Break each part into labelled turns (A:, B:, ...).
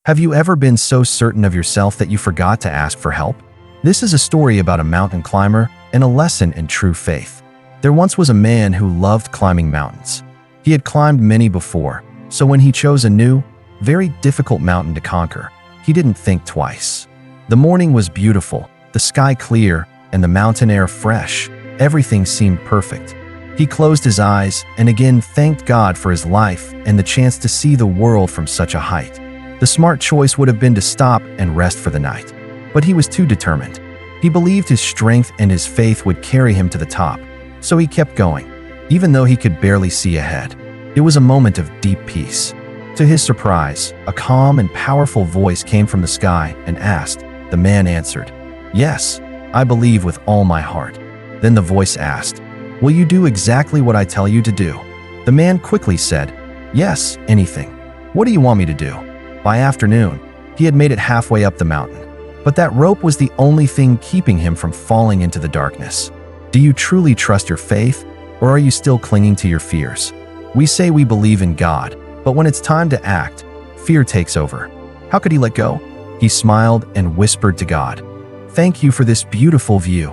A: Have you ever been so certain of yourself that you forgot to ask for help? This is a story about a mountain climber and a lesson in true faith. There once was a man who loved climbing mountains. He had climbed many before, so when he chose a new, very difficult mountain to conquer, he didn't think twice. The morning was beautiful, the sky clear, and the mountain air fresh. Everything seemed perfect. He closed his eyes and again thanked God for his life and the chance to see the world from such a height. The smart choice would have been to stop and rest for the night, but he was too determined. He believed his strength and his faith would carry him to the top, so he kept going, even though he could barely see ahead. It was a moment of deep peace. To his surprise, a calm and powerful voice came from the sky and asked. The man answered, "Yes, I believe with all my heart." Then the voice asked, "Will you do exactly what I tell you to do?" The man quickly said, "Yes, anything. What do you want me to do?" By afternoon, he had made it halfway up the mountain, but that rope was the only thing keeping him from falling into the darkness. Do you truly trust your faith, or are you still clinging to your fears? We say we believe in God, but when it's time to act, fear takes over. How could he let go? He smiled and whispered to God, "Thank you for this beautiful view,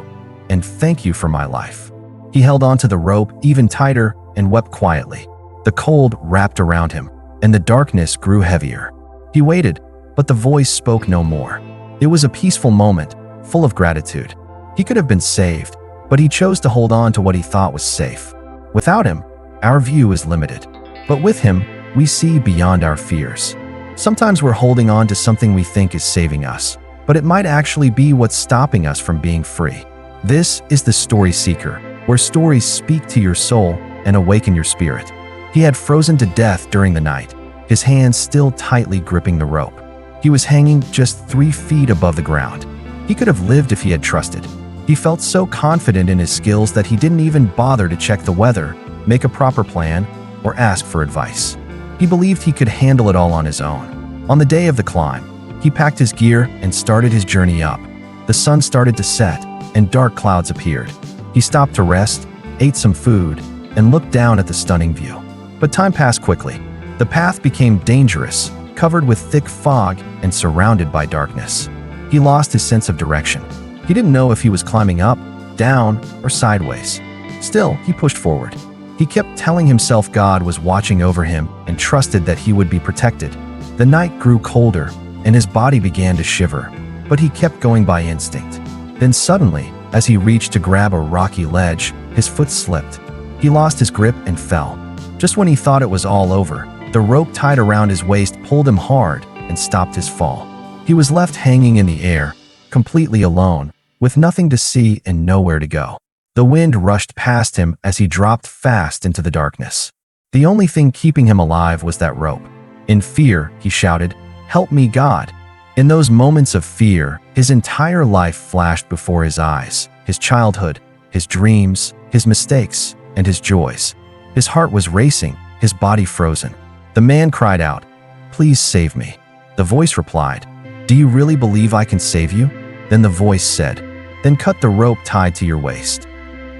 A: and thank you for my life." He held onto the rope even tighter and wept quietly. The cold wrapped around him, and the darkness grew heavier. He waited, but the voice spoke no more. It was a peaceful moment, full of gratitude. He could have been saved, but he chose to hold on to what he thought was safe. Without him, our view is limited. But with him, we see beyond our fears. Sometimes we're holding on to something we think is saving us, but it might actually be what's stopping us from being free. This is the Story Seeker, where stories speak to your soul and awaken your spirit. He had frozen to death during the night, his hands still tightly gripping the rope. He was hanging just 3 feet above the ground. He could have lived if he had trusted. He felt so confident in his skills that he didn't even bother to check the weather, make a proper plan, or ask for advice. He believed he could handle it all on his own. On the day of the climb, he packed his gear and started his journey up. The sun started to set, and dark clouds appeared. He stopped to rest, ate some food, and looked down at the stunning view. But time passed quickly. The path became dangerous, covered with thick fog and surrounded by darkness. He lost his sense of direction. He didn't know if he was climbing up, down, or sideways. Still, he pushed forward. He kept telling himself God was watching over him and trusted that he would be protected. The night grew colder, and his body began to shiver, but he kept going by instinct. Then suddenly, as he reached to grab a rocky ledge, his foot slipped. He lost his grip and fell. Just when he thought it was all over, the rope tied around his waist pulled him hard and stopped his fall. He was left hanging in the air, completely alone, with nothing to see and nowhere to go. The wind rushed past him as he dropped fast into the darkness. The only thing keeping him alive was that rope. In fear, he shouted, "Help me, God!" In those moments of fear, his entire life flashed before his eyes. His childhood, his dreams, his mistakes, and his joys. His heart was racing, his body frozen. The man cried out, "Please save me." The voice replied, "Do you really believe I can save you?" Then the voice said, "Then cut the rope tied to your waist."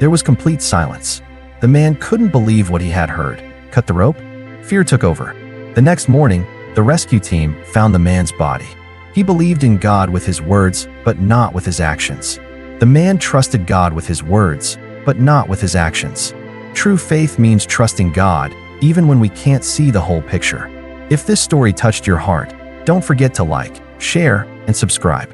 A: There was complete silence. The man couldn't believe what he had heard. Cut the rope? Fear took over. The next morning, the rescue team found the man's body. He believed in God with his words, but not with his actions. The man trusted God with his words, but not with his actions. True faith means trusting God, even when we can't see the whole picture. If this story touched your heart, don't forget to like, share, and subscribe.